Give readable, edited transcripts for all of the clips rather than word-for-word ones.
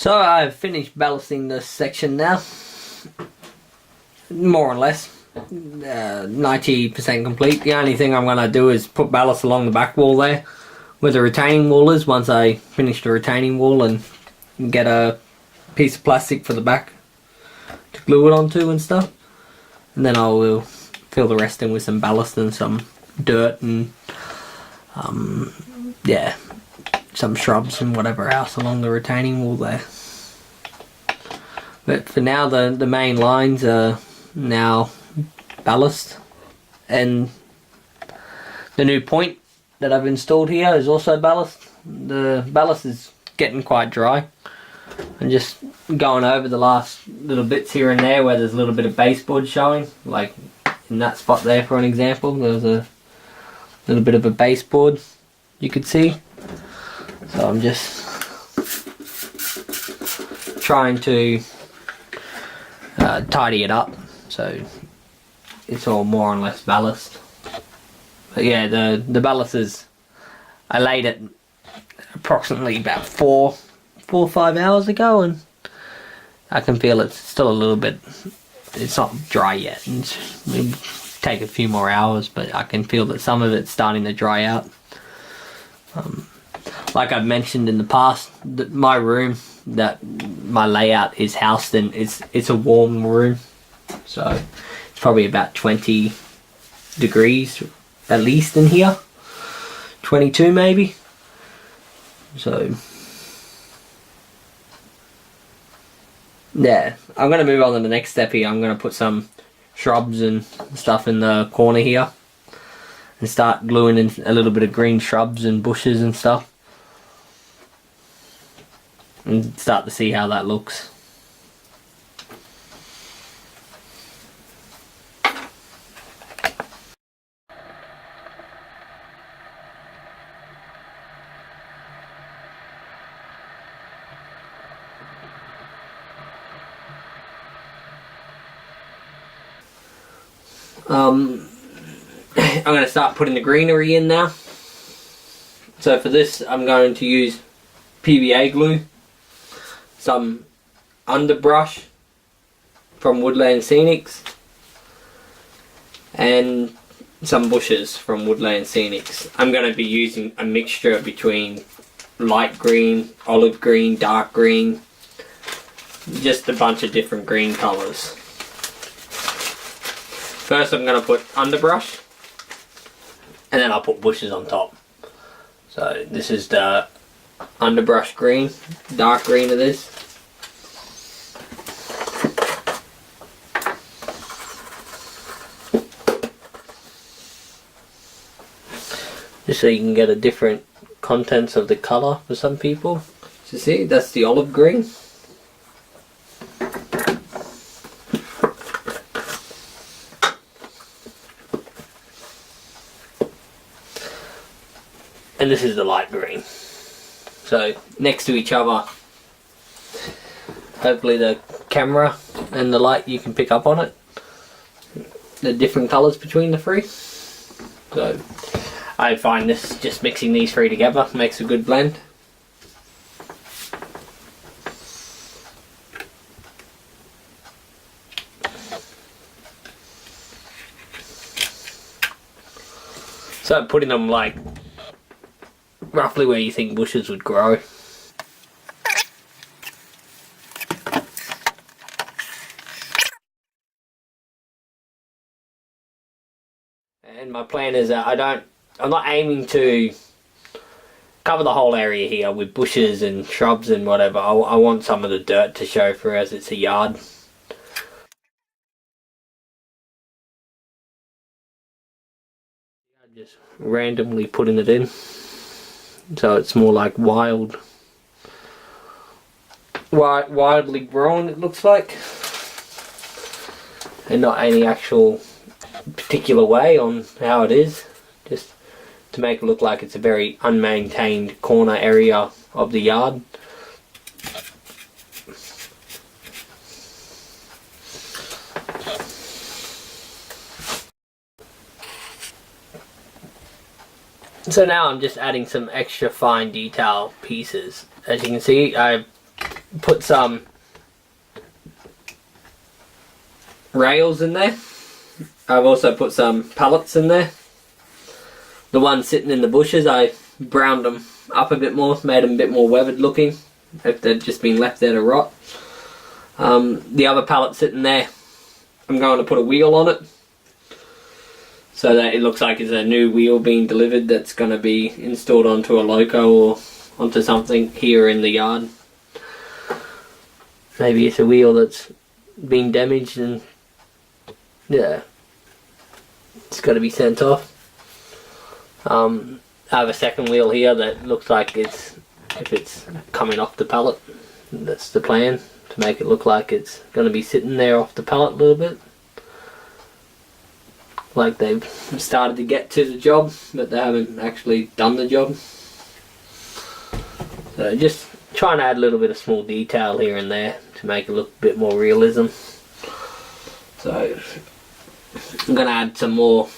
So I've finished ballasting this section now, more or less, 90% complete. The only thing I'm going to do is put ballast along the back wall there, where the retaining wall is, once I finish the retaining wall, and get a piece of plastic for the back to glue it onto and stuff. And then I will fill the rest in with some ballast and some dirt and yeah, some shrubs and whatever else along the retaining wall there. But for now, the main lines are now ballast, and the new point that I've installed here is also ballast. The ballast is getting quite dry, and just going over the last little bits here and there where there's a little bit of baseboard showing, like in that spot there for an example, there's a little bit of a baseboard you could see. So I'm just trying to tidy it up so it's all more or less ballast. But yeah, the ballast is, I laid it approximately about 4 or 5 hours ago, and I can feel it's still a little bit, it's not dry yet, and it'll take a few more hours, but I can feel that some of it's starting to dry out. Like I've mentioned in the past, that my room, that my layout is housed in, it's a warm room, so it's probably about 20 degrees at least in here, 22 maybe. So yeah, I'm going to move on to the next step here. I'm going to put some shrubs and stuff in the corner here and start gluing in a little bit of green shrubs and bushes and stuff, and start to see how that looks. I'm going to start putting the greenery in now. So for this I'm going to use PVA glue, some underbrush from Woodland Scenics, and some bushes from Woodland Scenics. I'm going to be using a mixture between light green, olive green, dark green, just a bunch of different green colours. First I'm going to put underbrush, and then I'll put bushes on top. So this is the underbrush green, dark green of this. Just so you can get a different contents of the colour for some people. So see, that's the olive green. And this is the light green. So next to each other. Hopefully the camera and the light, you can pick up on it, the different colours between the three. So I find this, just mixing these three together makes a good blend. So putting them like roughly where you think bushes would grow. And my plan is that I'm not aiming to cover the whole area here with bushes and shrubs and whatever. I want some of the dirt to show through, as it's a yard. I'm just randomly putting it in, so it's more like wildly grown, it looks like, and not any actual particular way on how it is, just to make it look like it's a very unmaintained corner area of the yard. So now I'm just adding some extra fine detail pieces. As you can see, I've put some rails in there. I've also put some pallets in there. The ones sitting in the bushes, I browned them up a bit more, made them a bit more weathered looking, if they'd just been left there to rot. The other pallet sitting there, I'm going to put a wheel on it, so that it looks like it's a new wheel being delivered that's going to be installed onto a loco or onto something here in the yard. Maybe it's a wheel that's been damaged and yeah, it's got to be sent off. I have a second wheel here that looks like if it's coming off the pallet. That's the plan, to make it look like it's going to be sitting there off the pallet a little bit, like they've started to get to the job, but they haven't actually done the job. So just trying to add a little bit of small detail here and there to make it look a bit more realism. So I'm going to add some more.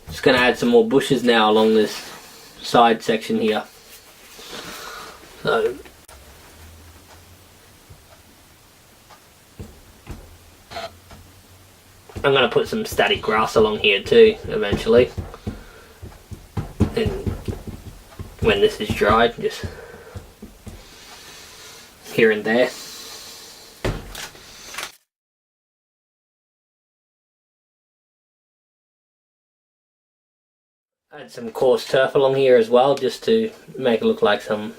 Just going to add some more bushes now along this side section here. So I'm going to put some static grass along here too eventually, and when this is dried, just here and there. Add some coarse turf along here as well, just to make it look like some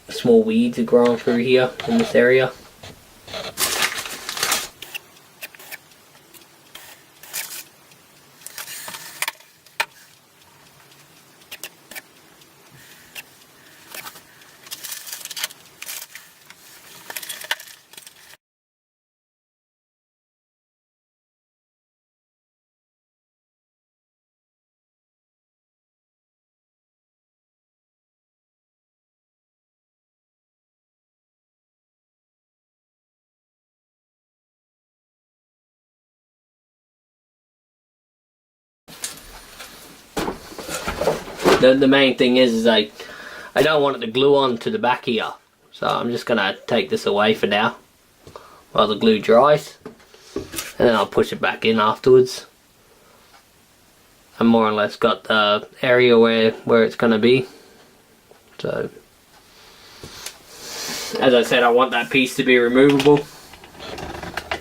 small weeds are growing through here in this area. The main thing is I don't want it to glue on to the back here, so I'm just gonna take this away for now while the glue dries, and then I'll push it back in afterwards. I more or less got the area where it's gonna be. So as I said, I want that piece to be removable.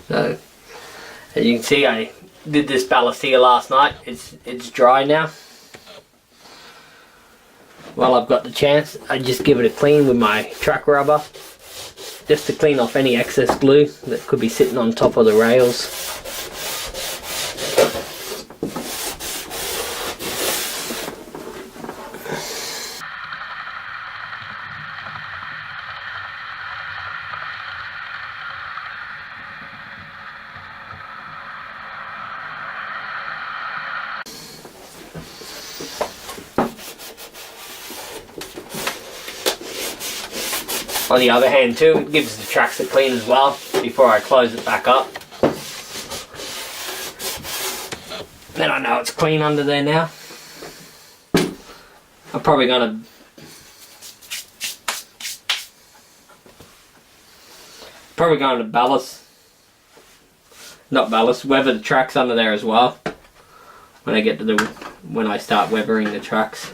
So as you can see, I did this ballast here last night. It's dry now. While I've got the chance, I just give it a clean with my track rubber, just to clean off any excess glue that could be sitting on top of the rails. On the other hand too, it gives the tracks a clean as well before I close it back up. Then I know it's clean under there now. I'm probably gonna weather the tracks under there as well when I start weathering the tracks.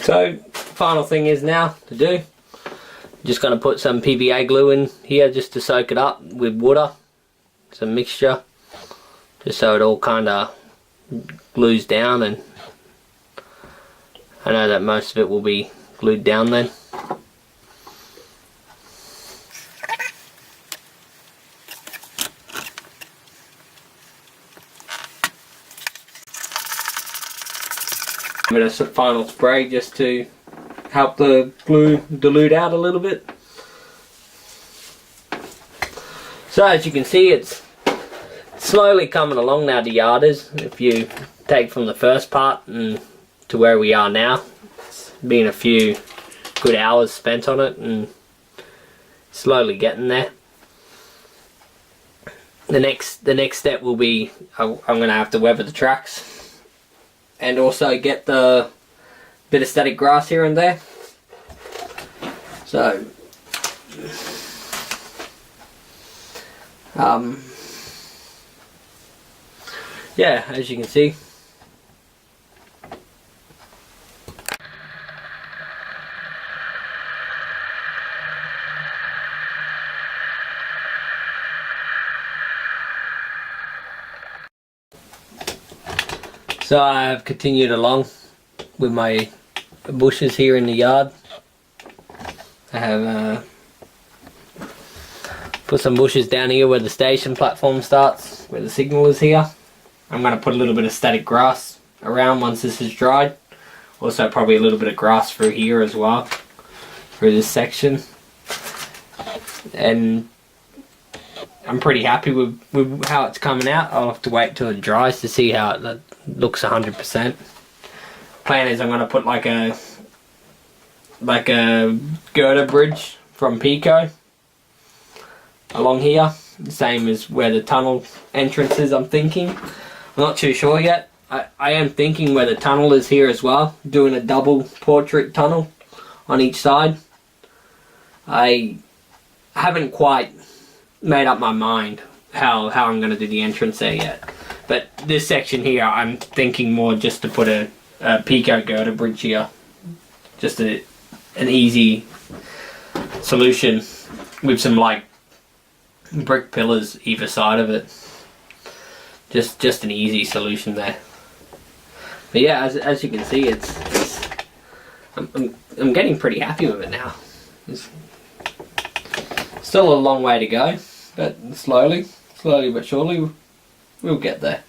So, final thing is now to do, just going to put some PVA glue in here just to soak it up with water, some mixture, just so it all kind of glues down, and I know that most of it will be glued down then. A bit of final spray just to help the glue dilute out a little bit. So as you can see, it's slowly coming along now, the yard is. If you take from the first part and to where we are now. It's been a few good hours spent on it and slowly getting there. The next step will be I'm going to have to weather the tracks and also get the bit of static grass here and there. So yeah, as you can see, so I've continued along with my bushes here in the yard. I have put some bushes down here where the station platform starts, where the signal is here. I'm going to put a little bit of static grass around once this is dried. Also probably a little bit of grass through here as well, through this section. And I'm pretty happy with how it's coming out. I'll have to wait till it dries to see how it looks 100%. Plan is I'm going to put like a girder bridge from Pico along here, the same as where the tunnel entrance is. I'm thinking, I'm not too sure yet. I am thinking where the tunnel is here as well, doing a double portrait tunnel on each side. I haven't quite made up my mind how I'm going to do the entrance there yet, but this section here I'm thinking more just to put a Pico girder bridge here, just an easy solution with some like brick pillars either side of it. Just an easy solution there. But yeah, as you can see, I'm getting pretty happy with it now. It's still a long way to go, but slowly but surely we'll get there.